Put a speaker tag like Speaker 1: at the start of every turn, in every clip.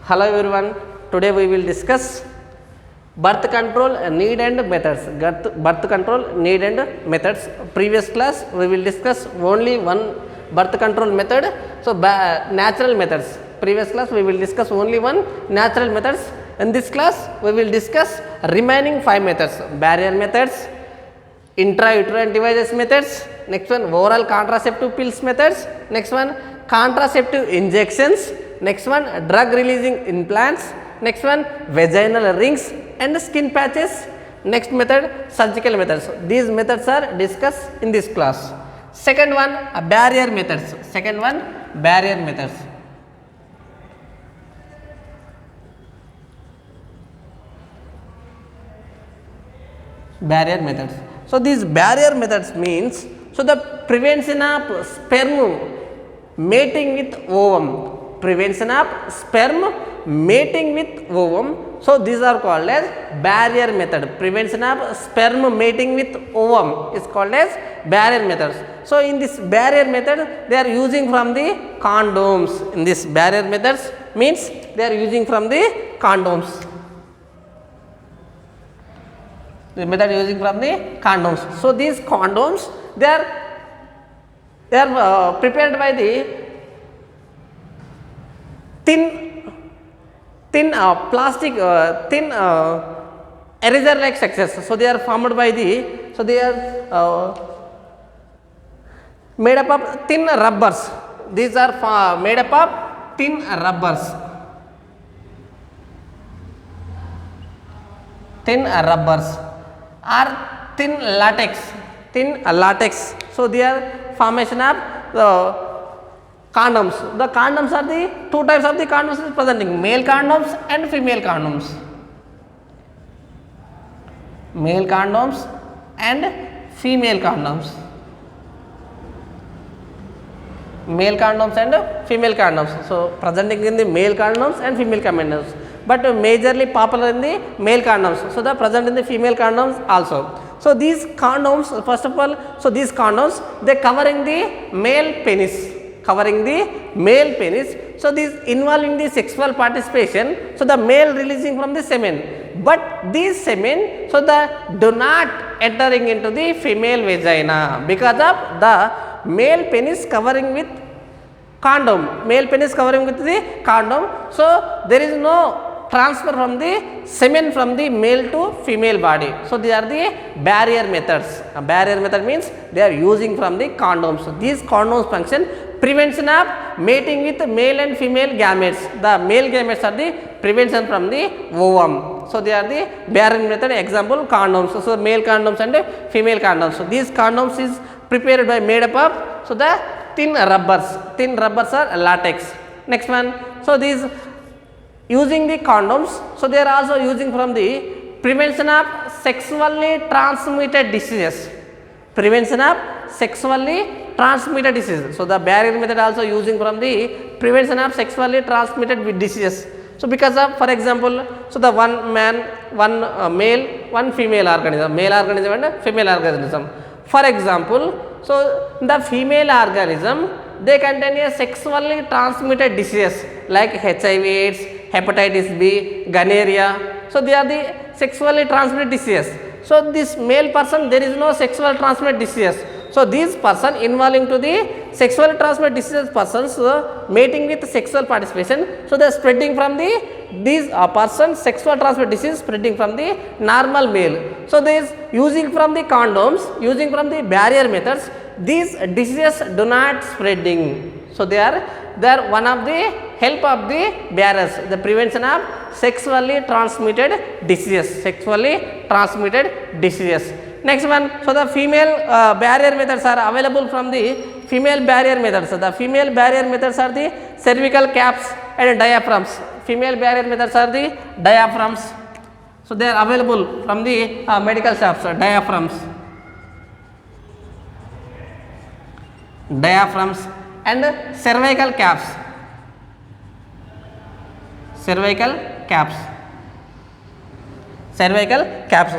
Speaker 1: Hello everyone, today we will discuss birth control need and methods. Birth control need and methods. Previous class we will discuss only one birth control method. So natural methods. Previous class we will discuss only one natural methods. In this class we will discuss remaining 5 methods. Barrier methods, intrauterine devices methods, next one oral contraceptive pills methods, next one contraceptive injections, next one drug releasing implants, next one vaginal rings and skin patches, next method surgical methods. So, these methods are discussed in this class. Second one barrier methods. Second one barrier methods. Barrier methods. So, these barrier methods means, so the prevention of sperm mating with ovum, prevention of sperm mating with ovum. So, these are called as barrier method. Prevention of sperm mating with ovum is called as barrier methods. So, in this barrier method they are using from the condoms. In this barrier methods means they are using from the condoms. The method using from the condoms. So, these condoms they are prepared by the thin plastic thin eraser like structures. So, they are formed by the, so they are made up of thin rubbers. These are made up of thin rubbers. Thin rubbers or thin latex. So, they are formation of the condoms. The condoms are the two types of the condoms is presenting, male condoms and female condoms. Male condoms and female condoms. Male condoms and female condoms. So, presenting in the male condoms and female condoms, but majorly popular in the male condoms. So, they are present in the female condoms also. So, these condoms, first of all, so these condoms they covering the male penis. Covering the male penis. So, this involving the sexual participation. So, the male releasing from the semen, but these semen, so the do not entering into the female vagina because of the male penis covering with condom. Male penis covering with the condom. So, there is no transfer from the semen from the male to female body. So, these are the barrier methods. A barrier method means they are using from the condoms. So, these condoms function prevention of mating with male and female gametes. The male gametes are the prevention from the ovum. So, they are the barrier method. Example condoms. So, male condoms and female condoms. So, these condoms is prepared by made up of, so the thin rubbers. Thin rubbers are latex. Next one. So, these using the condoms. So, they are also using from the prevention of sexually transmitted diseases. Prevention of sexually transmitted diseases. So, the barrier method also using from the prevention of sexually transmitted diseases. So, because of, for example, so the one man, one male, one female organism, male organism and female organism. For example, so the female organism they contain a sexually transmitted diseases like HIV/AIDS, hepatitis B, gonorrhea. So, they are the sexually transmitted diseases. So, this male person there is no sexual transmitted diseases. So, these person involving to the sexually transmitted diseases persons mating with sexual participation. So, they are spreading from the these persons sexual transmitted disease spreading from the normal male. So, this using from the condoms, using from the barrier methods, these diseases do not spreading. So, they are one of the help of the barriers, the prevention of sexually transmitted diseases. Sexually transmitted diseases. Next one. So, the female barrier methods are available from the female barrier methods. So, the female barrier methods are the cervical caps and diaphragms. Female barrier methods are the diaphragms. So, they are available from the medical shops. Diaphragms and cervical caps. Cervical caps.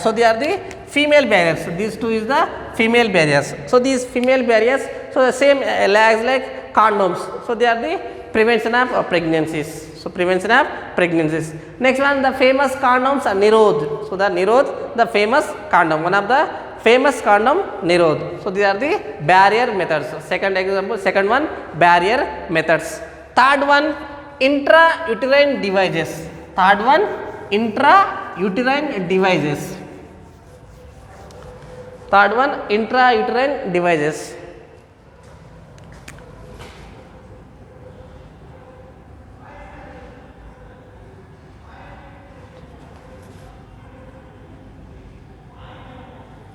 Speaker 1: So, they are the female barriers. So, these two is the female barriers. So, these female barriers, so the same as like condoms. So, they are the prevention of pregnancies. So prevention of pregnancies. Next one, the famous condoms are Nirod. So the Nirod, the famous condom, one of the famous condom Nirod. So these are the barrier methods. Second example, second one, barrier methods. Third one, intrauterine devices. Third one, intrauterine devices. Third one, intrauterine devices.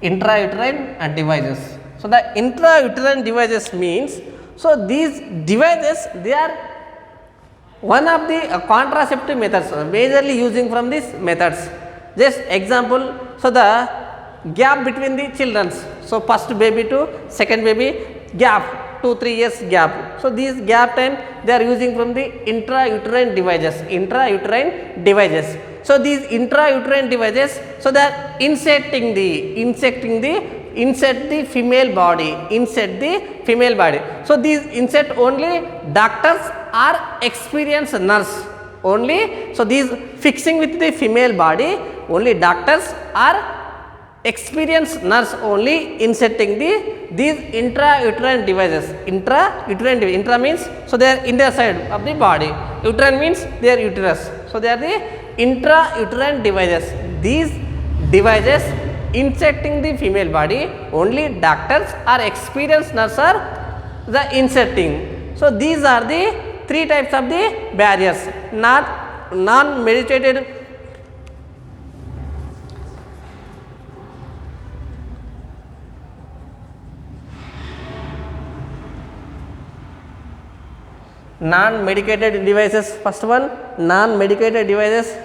Speaker 1: Intrauterine devices. So the intrauterine devices means, so these devices, they are one of the contraceptive methods majorly using from these methods. Just example, so the gap between the children, so first baby to second baby gap, 2-3 years gap. So these gap time they are using from the intrauterine devices. Intrauterine devices. So these intrauterine devices, so they are insert the female body, insert the female body. So these insert only doctors or experienced nurse only. So these fixing with the female body only doctors or experienced nurse only inserting these intrauterine devices. Intra means, so they are inner side of the body. Uterine means they are uterus. So they are the intrauterine devices. These devices inserting the female body only doctors or experienced nurse are the inserting. So these are the three types of the barriers. Non-medicated non-medicated devices. First one, non-medicated devices.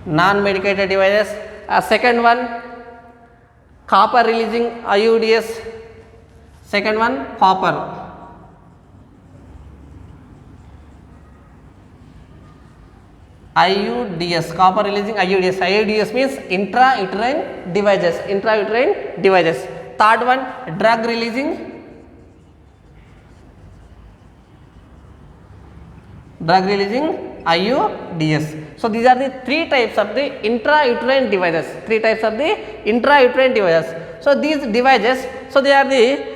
Speaker 1: Non-medicated devices. Second one, copper releasing IUDs. Second one, copper. IUDs, copper releasing IUDs. IUDs means intrauterine devices. Intrauterine devices. Third one, drug releasing IUDs. So these are the three types of the intrauterine devices. Three types of the intrauterine devices. So these devices, so they are the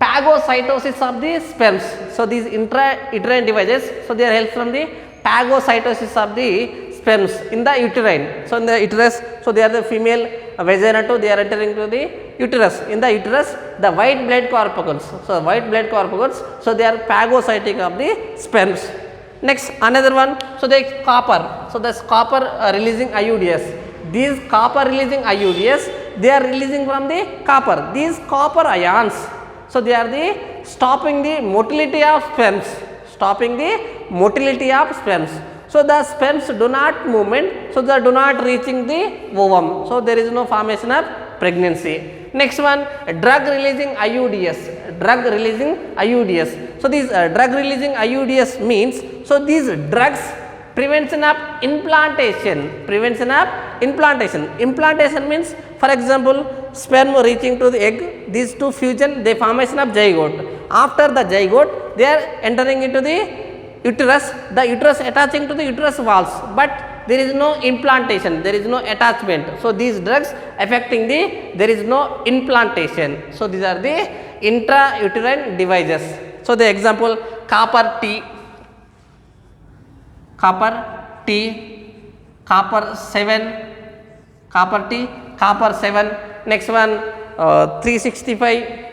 Speaker 1: phagocytosis of the sperms. So these intrauterine devices, so they are help from the phagocytosis of the sperms in the uterine. So in the uterus, so they are the female vagina too, they are entering to the uterus. In the uterus, the white blood corpuscles. So white blood corpuscles, so they are phagocytic of the sperms. Next, another one, so the copper. So this copper releasing IUDs. These copper releasing IUDs, they are releasing from the copper. These copper ions, so they are the stopping the motility of sperms. Stopping the motility of sperms. So the sperms do not movement, so they do not reaching the ovum. So there is no formation of pregnancy. Next one, drug releasing IUDs. Drug releasing IUDs. So these drug releasing IUDs means, so these drugs prevention of implantation. Prevention of implantation. Implantation means, for example, sperm reaching to the egg, these two fusion, they formation of zygote. After the zygote, they are entering into the uterus, the uterus attaching to the uterus walls, but there is no implantation, there is no attachment. So these drugs affecting there is no implantation. So these are the intrauterine devices. So the example, copper T, copper 7, copper T, copper 7. Next one, 365.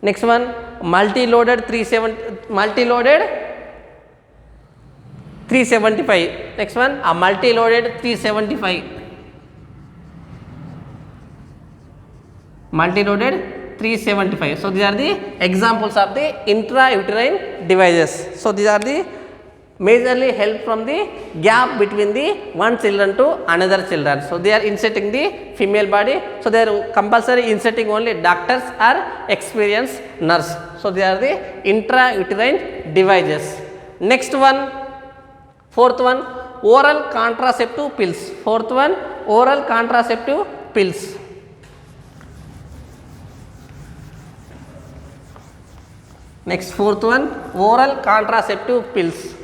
Speaker 1: Next one, multi-loaded 375. Next one, a multi-loaded 375. Multi-loaded 375. So these are the examples of the intrauterine devices. So these are the majorly help from the gap between the one children to another children. So they are inserting the female body. So they are compulsory inserting only doctors or experienced nurse. So they are the intrauterine devices. Next one, fourth one, oral contraceptive pills. Fourth one, oral contraceptive pills. Next, fourth one, oral contraceptive pills.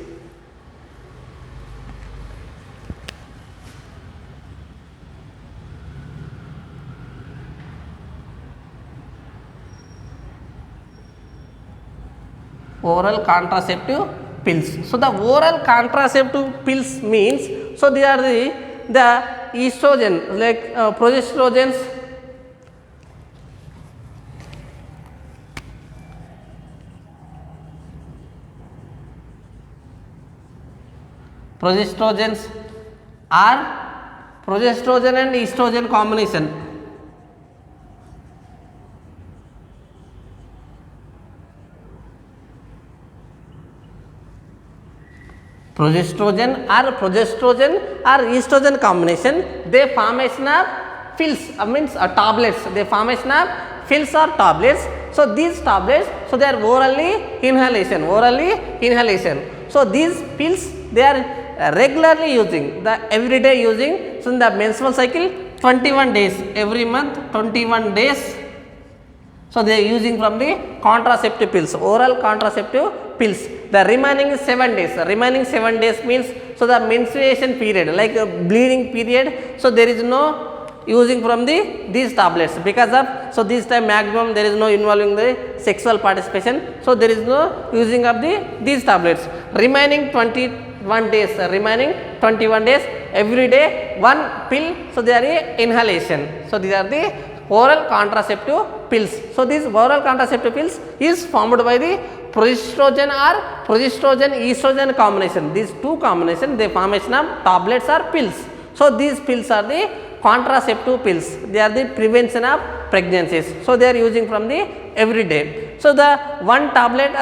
Speaker 1: Oral contraceptive pills. So the oral contraceptive pills means, so they are the estrogen, like progesterogens, are progesterone and estrogen combination. Progesterone or estrogen combination, they formation of pills, means tablets, they formation of pills or tablets. So these tablets, so they are orally inhalation. So these pills, they are regularly using, the everyday using. So in the menstrual cycle 21 days, every month 21 days. So they are using from the contraceptive pills, oral contraceptive pills. The remaining 7 days, means, so the menstruation period, like a bleeding period, so there is no using from these tablets, because of, so this time maximum there is no involving the sexual participation, so there is no using of these tablets. Remaining 21 days, every day one pill, so they are inhalation. So these are the oral contraceptive pills. So these oral contraceptive pills is formed by the progesterone estrogen combination. These two combination, they formation of tablets or pills. So these pills are the contraceptive pills. They are the prevention of pregnancies. So they are using from the everyday. So the one tablet,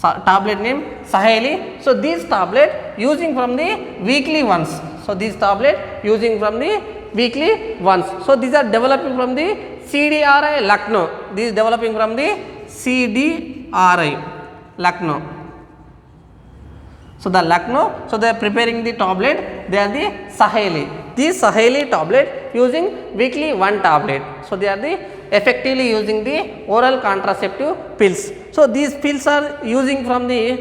Speaker 1: tablet name Saheli. So these tablet using from the weekly ones. So these tablet using from the weekly ones. So these are developing from the CDRI Lucknow. These developing from the CDRI Lucknow. So the Lucknow, so they are preparing the tablet, they are the Saheli. These Saheli tablet using weekly one tablet. So they are the effectively using the oral contraceptive pills. So these pills are using from the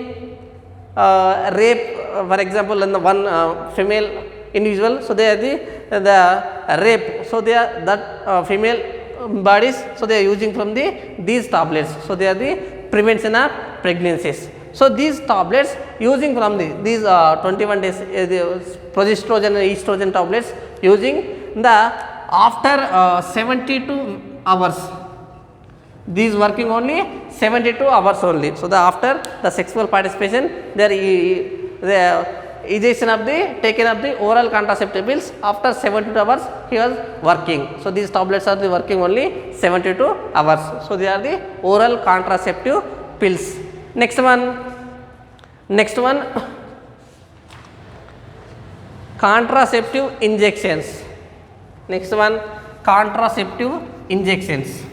Speaker 1: rape, for example, in the one female individual, so they are the rape, so they are that female bodies, so they are using from these tablets. So they are the prevention of pregnancies. So these tablets using from these 21 days the progesterone and estrogen tablets using the after 72 hours. These working only 72 hours only. So the after the sexual participation, the injection of the taken of the oral contraceptive pills, after 72 hours he was working. So these tablets are the working only 72 hours. So they are the oral contraceptive pills. Next one, contraceptive injections. Next one, contraceptive injections.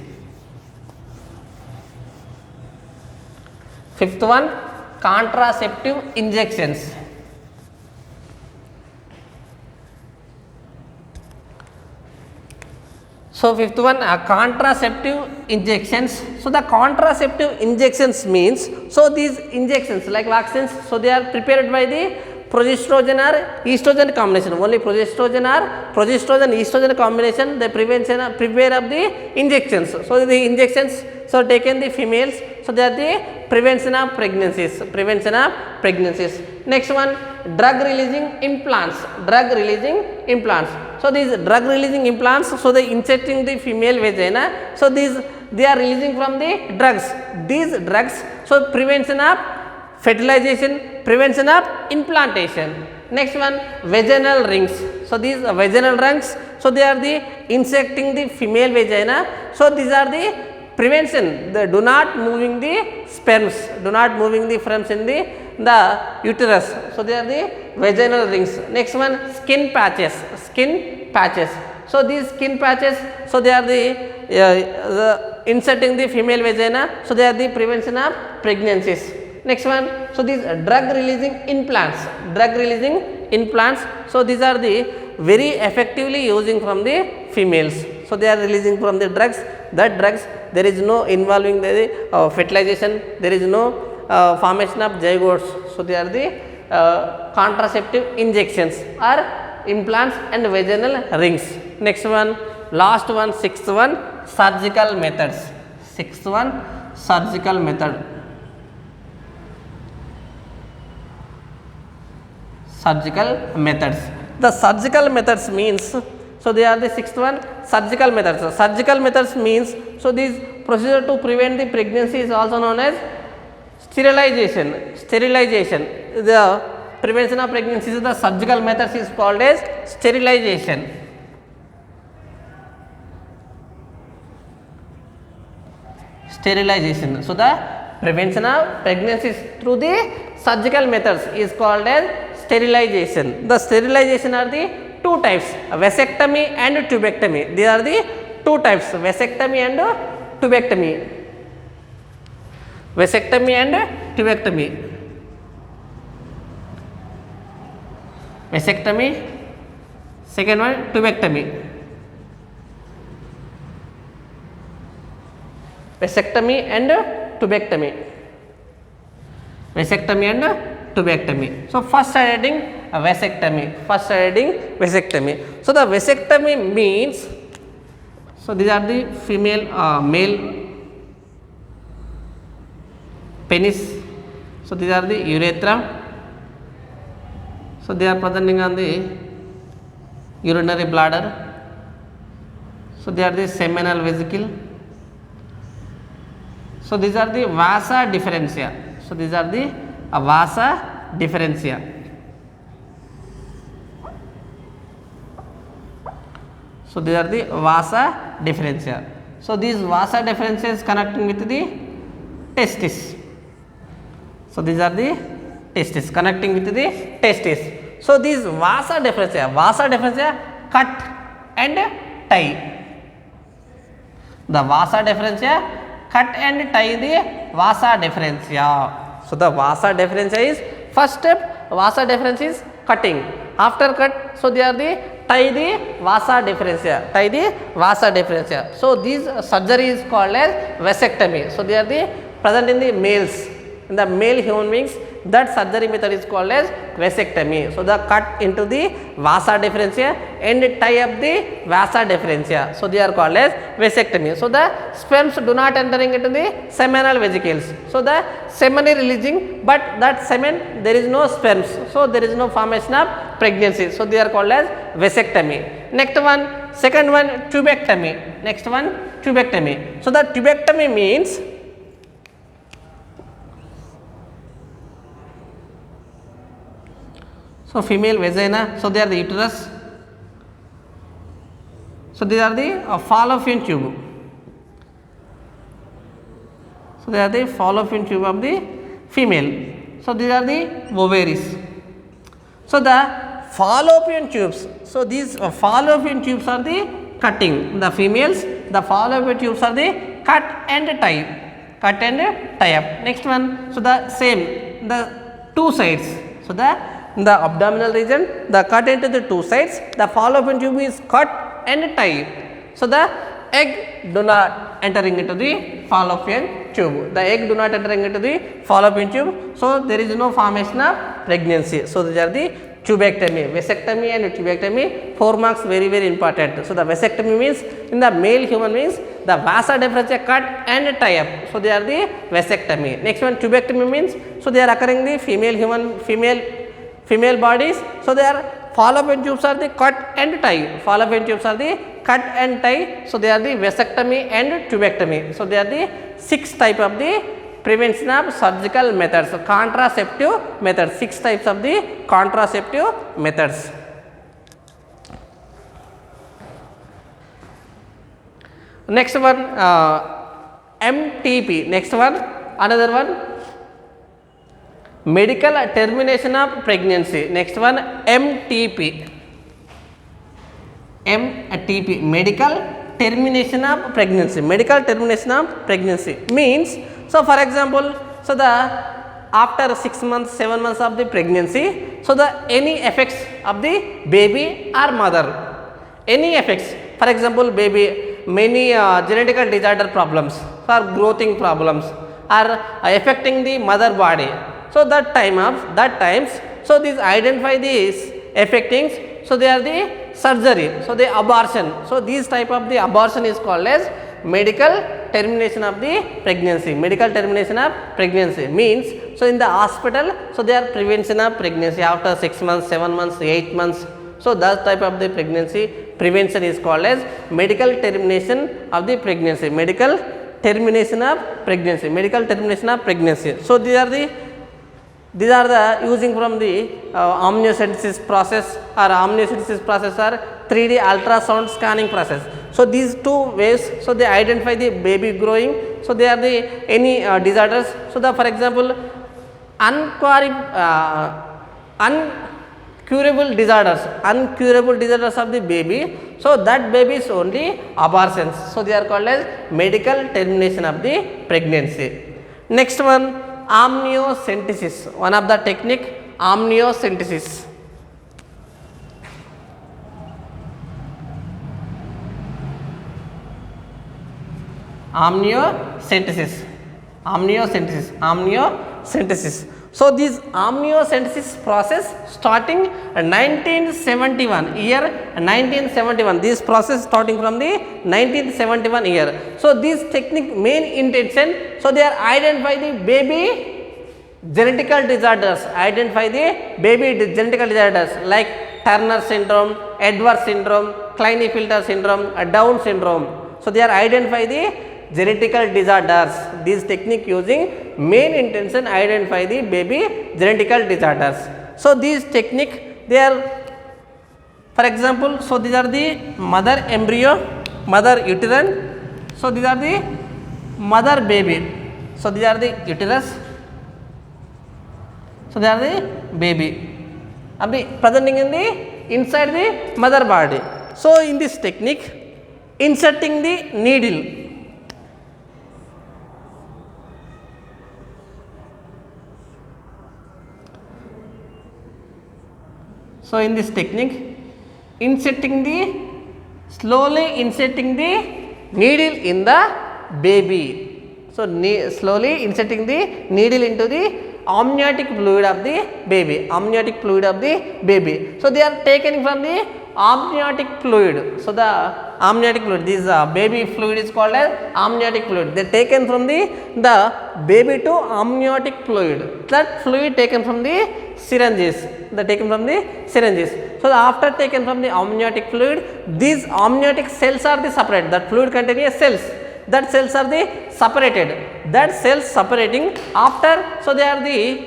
Speaker 1: Fifth one, contraceptive injections. So fifth one, contraceptive injections. So the contraceptive injections means, so these injections like vaccines, so they are prepared by the progesterone or estrogen combination. Only progesterone estrogen combination, the prepare of the injections. So the injections, so taken the females, so they are the prevention of pregnancies. Next one, drug releasing implants. So these drug releasing implants, so they injecting the female vagina, so they are releasing from the drugs. These drugs, so prevention of fertilization, prevention of implantation. Next one, vaginal rings. So these vaginal rings, so they are the injecting the female vagina, so these are the prevention, they do not moving the sperms, in the uterus. So they are the vaginal rings. Next one, skin patches. So these skin patches, so they are the inserting the female vagina, so they are the prevention of pregnancies. Next one, so these drug releasing implants. So these are the very effectively using from the females. So they are releasing from the drugs. That drugs, there is no involving the fertilization, there is no formation of zygotes. So they are the contraceptive injections or implants and vaginal rings. Next one, last one, sixth one, surgical methods. Sixth one, surgical method. Surgical methods. The surgical methods means, so they are the sixth one, surgical methods. So surgical methods means, so this procedure to prevent the pregnancy is also known as sterilization. Sterilization. The prevention of pregnancy is the surgical methods is called as sterilization. Sterilization. So the prevention of pregnancies through the surgical methods is called as sterilization. The sterilization are the two types, vasectomy and tubectomy. These are the two types, vasectomy and tubectomy. Vasectomy and tubectomy. Vasectomy, second one tubectomy. Vasectomy and tubectomy. Vasectomy and tubectomy. So first heading vasectomy. First heading vasectomy. So the vasectomy means, so these are the female male penis. So these are the urethra. So they are presenting on the urinary bladder. So they are the seminal vesicle. So these are the vasa differentia. So these are the vasa differentia. So these are the vasa differentia. So these vasa differentia is connecting with the testis. So these are the testis, connecting with the testis. So these vasa differentia cut and tie. The vasa differentia cut and tie the vasa differentia. So the vasa differentia is first step, vasa differentia is cutting. After cut, so they are the tie the vasa differentia, tie the vasa differentia. So this surgery is called as vasectomy. So they are the present in the males, in the male human beings. That surgery method is called as vasectomy. So the cut into the vasa differentia and tie up the vasa differentia. So they are called as vasectomy. So the sperms do not entering into the seminal vesicles. So the semen is releasing, but that semen there is no sperms. So there is no formation of pregnancy. So they are called as vasectomy. Next one, second one, tubectomy. Next one, tubectomy. So the tubectomy means, so female vagina, so they are the uterus. So these are the fallopian tube. So they are the fallopian tube of the female. So these are the ovaries. So the fallopian tubes. So these fallopian tubes are the cutting. The females, the fallopian tubes are the cut and tie. Cut and tie up. Next one. So the same, the two sides. So the abdominal region, the cut into the two sides, the fallopian tube is cut and tied. So the egg do not entering into the fallopian tube. The egg do not entering into the fallopian tube. So there is no formation of pregnancy. So these are the tubectomy, vasectomy and tubectomy. 4 marks, very important. So the vasectomy means in the male human beings, the vasa differentia cut and tie up. So they are the vasectomy. Next one, tubectomy means, so they are occurring the female bodies. So they are fallopian tubes are the cut and tie. Fallopian tubes are the cut and tie. So they are the vasectomy and tubectomy. So they are the 6 type of the prevention of surgical methods. So contraceptive methods. 6 types of the contraceptive methods. Next one, MTP. Next one, another one, medical termination of pregnancy. Next one, MTP. MTP, medical termination of pregnancy. Medical termination of pregnancy means, so for example, so the after 6 months, 7 months of the pregnancy, so the any effects of the baby or mother, any effects for example baby many genetical disorder problems or growthing problems are affecting the mother body. So that times, so these identify these affectings, so they are the surgery, so the abortion. So these type of the abortion is called as medical termination of the pregnancy. Medical termination of pregnancy means, so in the hospital, so they are prevention of pregnancy after 6 months, 7 months, 8 months. So that type of the pregnancy prevention is called as medical termination of the pregnancy. Medical termination of pregnancy. Medical termination of pregnancy. So these are the using from the amniocentesis process or amniocentesis process or 3D ultrasound scanning process. So these two ways, so they identify the baby growing, so they are the any disorders. So the for example uncurable disorders of the baby, so that baby is only abortions, so they are called as medical termination of the pregnancy. Next one, amniocentesis, one of the technique, amniocentesis. Amniocentesis. So this amniocentesis process starting 1971 year, 1971, this process starting from the 1971 year. So this technique main intention, so they are identify the baby genetical disorders, like Turner syndrome, Edwards syndrome, Klinefelter syndrome, Down syndrome. So they are identify the genetical disorders. This technique using main intention identify the baby genetical disorders. So these technique, they are for example, so these are the mother embryo, mother uterine, so these are the mother baby, so these are the uterus, so they are the baby presenting in the inside the mother body. So in this technique, inserting the needle, so in this technique, slowly inserting the needle in the baby. So slowly inserting the needle into the amniotic fluid of the baby. So they are taken from the amniotic fluid. So the amniotic fluid, this baby fluid is called as amniotic fluid. They are taken from the baby to amniotic fluid. That fluid taken from the syringes. So after taken from the amniotic fluid, these amniotic cells are the separate. That fluid containing cells. That cells are the separated. That cells separating after, so they are the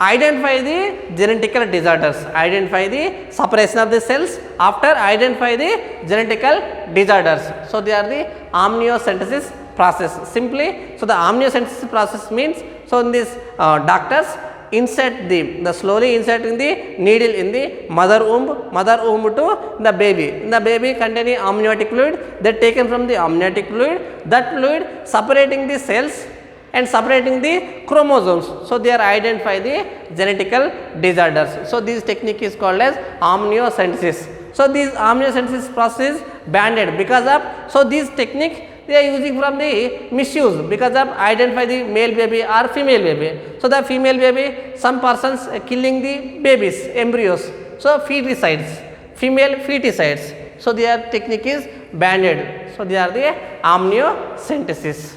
Speaker 1: identify the genetical disorders. Identify the separation of the cells after identify the genetical disorders. So they are the amniocentesis process. Simply, so the amniocentesis process means, so in this doctors insert the slowly inserting the needle in the mother womb to the baby containing amniotic fluid. They are taken from the amniotic fluid, that fluid separating the cells and separating the chromosomes. So they are identify the genetical disorders. So this technique is called as amniocentesis. So this amniocentesis process is banned because of, so this technique they are using from the misuse because of identify the male baby or female baby. So the female baby, some persons killing the babies, embryos, so female feticides. So their technique is banned. So they are the amniocentesis.